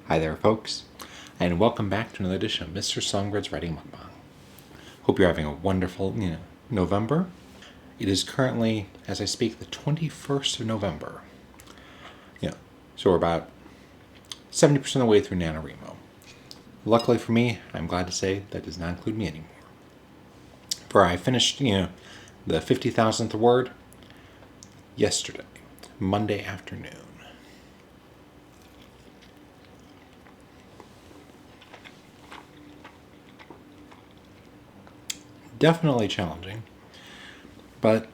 Hi there, folks, and welcome back to another edition of Mr. Songbyrd's Writing Mukbang. Hope you're having a wonderful, November. It is currently, as I speak, the 21st of November. So we're about 70% of the way through NaNoWriMo. Luckily for me, I'm glad to say that does not include me anymore. For I finished, the 50,000th word yesterday, Monday afternoon. Definitely challenging, but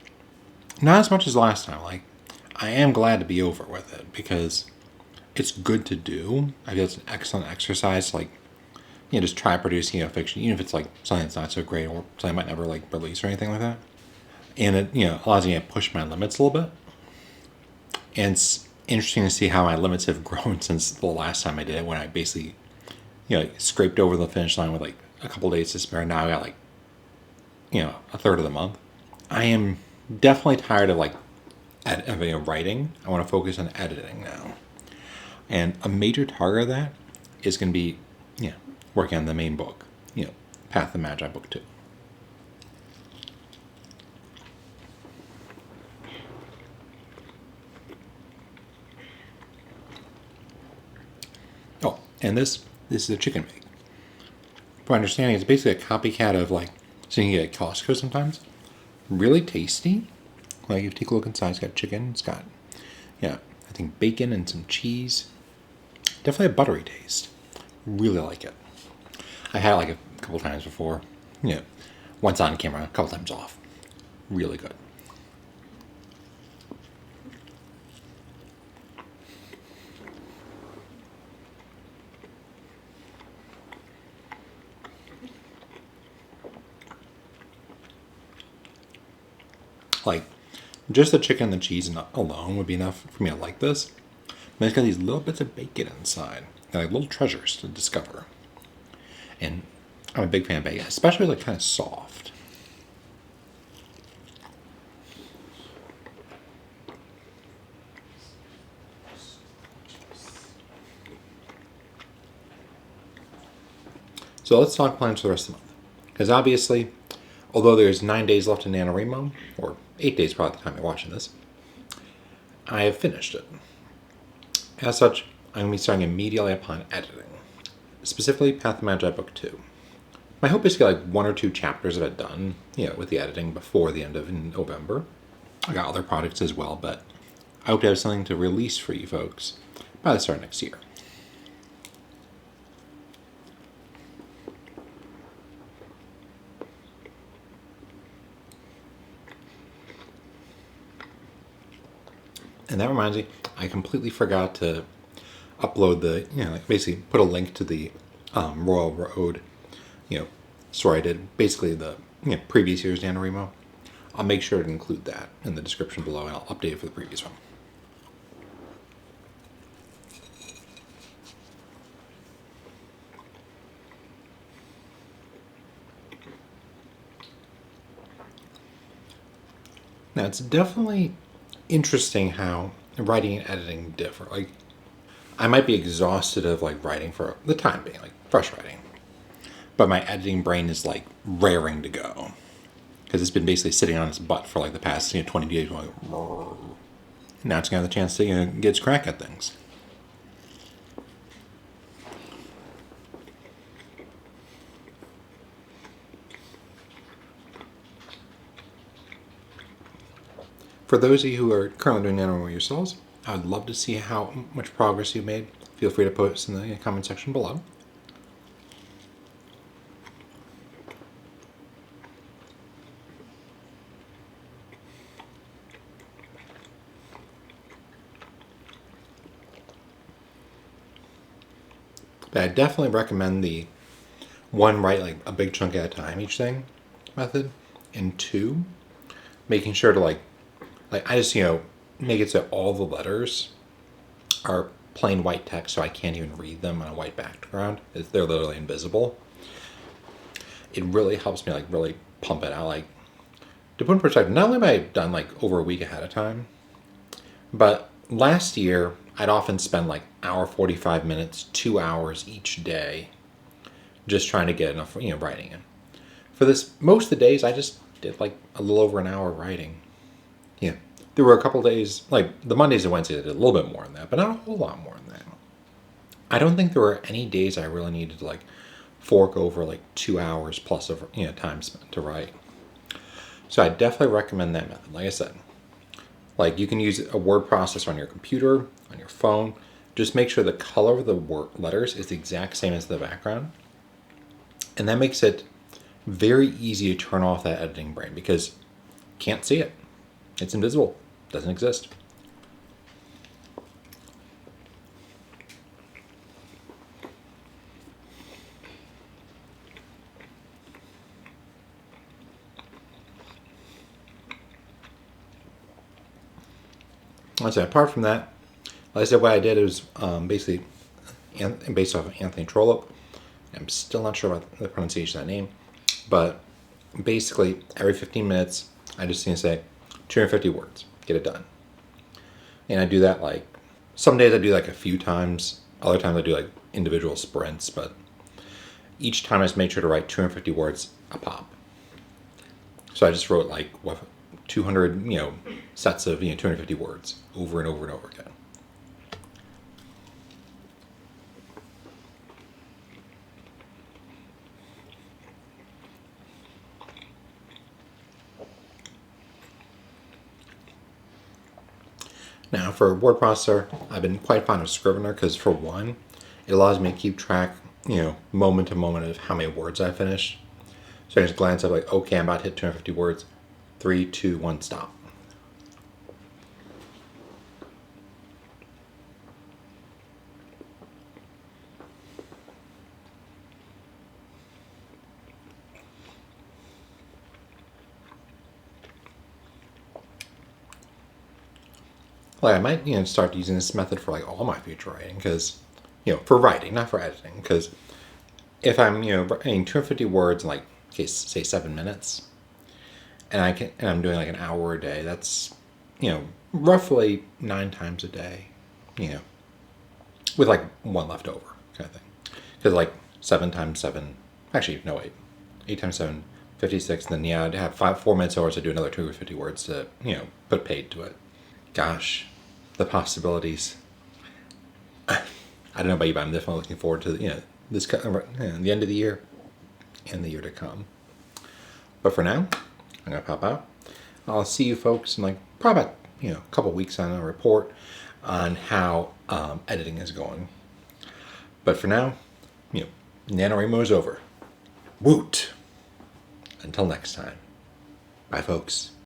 not as much as last time. I am glad to be over with it because it's good to do. I feel it's an excellent exercise to, just try producing fiction, even if it's something that's not so great or something I might never release or anything like that. And it, allows me to push my limits a little bit. And it's interesting to see how my limits have grown since the last time I did it, when I basically, scraped over the finish line with a couple days to spare. Now I got a third of the month. I am definitely tired of writing. I want to focus on editing now. And a major target of that is going to be, working on the main book, Path of the Magi Book 2. Oh, and this is a chicken bake. For understanding, it's basically a copycat of so you can get at Costco sometimes. Really tasty. If you take a look inside, it's got chicken. It's got, I think bacon and some cheese. Definitely a buttery taste. Really like it. I had it a couple times before. Once on camera, a couple times off. Really good. Just the chicken and the cheese alone would be enough for me to like this. But it's got these little bits of bacon inside. They're little treasures to discover. And I'm a big fan of bacon, especially kind of soft. So let's talk plans for the rest of the month. Because obviously, although there's 9 days left in NaNoWriMo, or 8 days probably at the time you're watching this, I have finished it. As such, I'm going to be starting immediately upon editing. Specifically, Path of the Magi Book 2. My hope is to get 1 or 2 chapters of it done, with the editing before the end of November. I got other projects as well, but I hope to have something to release for you folks by the start of next year. And that reminds me, I completely forgot to upload the, basically put a link to the Royal Road, story I did, basically the previous year's NaNoWriMo. I'll make sure to include that in the description below, and I'll update it for the previous one. Now, it's definitely interesting how writing and editing differ. I might be exhausted of writing for the time being, fresh writing, but my editing brain is raring to go because it's been basically sitting on its butt for the past 20 days. Now it's gonna have the chance to get its crack at things. For those of you who are currently doing NaNoWriMo yourselves, I would love to see how much progress you've made. Feel free to post in the comment section below. But I definitely recommend the 1, write a big chunk at a time each thing method, and 2, making sure to I just make it so all the letters are plain white text, so I can't even read them on a white background. They're literally invisible. It really helps me really pump it out. To put in perspective, not only have I done over a week ahead of time, but last year I'd often spend hour 45 minutes, 2 hours each day, just trying to get enough writing in. For this, most of the days I just did like a little over an hour writing. Yeah, there were a couple days, like the Mondays and Wednesdays, I did a little bit more than that, but not a whole lot more than that. I don't think there were any days I really needed to like fork over like 2 hours plus of time spent to write. So I definitely recommend that method. Like I said, like you can use a word processor on your computer, on your phone. Just make sure the color of the letters is the exact same as the background. And that makes it very easy to turn off that editing brain because you can't see it. It's invisible. Doesn't exist. Like I said, apart from that, like I said, what I did was basically based off of Anthony Trollope. I'm still not sure about the pronunciation of that name, but basically every 15 minutes, I just need to say 250 words, get it done. And I do that like, some days I do like a few times, other times I do like individual sprints, but each time I just made sure to write 250 words a pop. So I just wrote like 200, sets of 250 words over and over and over again. Now for a word processor, I've been quite fond of Scrivener because for one, it allows me to keep track, moment to moment of how many words I finished. So I just glance up like, okay, I'm about to hit 250 words. 3, 2, 1, stop. Like I might, start using this method for like all my future writing because, for writing, not for editing. Because if I'm, writing 250 words in like, say 7 minutes, and I'm doing like an hour a day, that's, roughly 9 times a day, with like one left over kind of thing. Because like 7 times 7, actually, no, 8 times 7, 56, and then I'd have 4 minutes hours to do another 250 words to, put paid to it. Gosh, the possibilities. I don't know about you, but I'm definitely looking forward to the end of the year and the year to come. But for now, I'm gonna pop out. I'll see you folks in like probably about a couple weeks on a report on how editing is going. But for now, NaNoWriMo is over. Woot! Until next time. Bye, folks.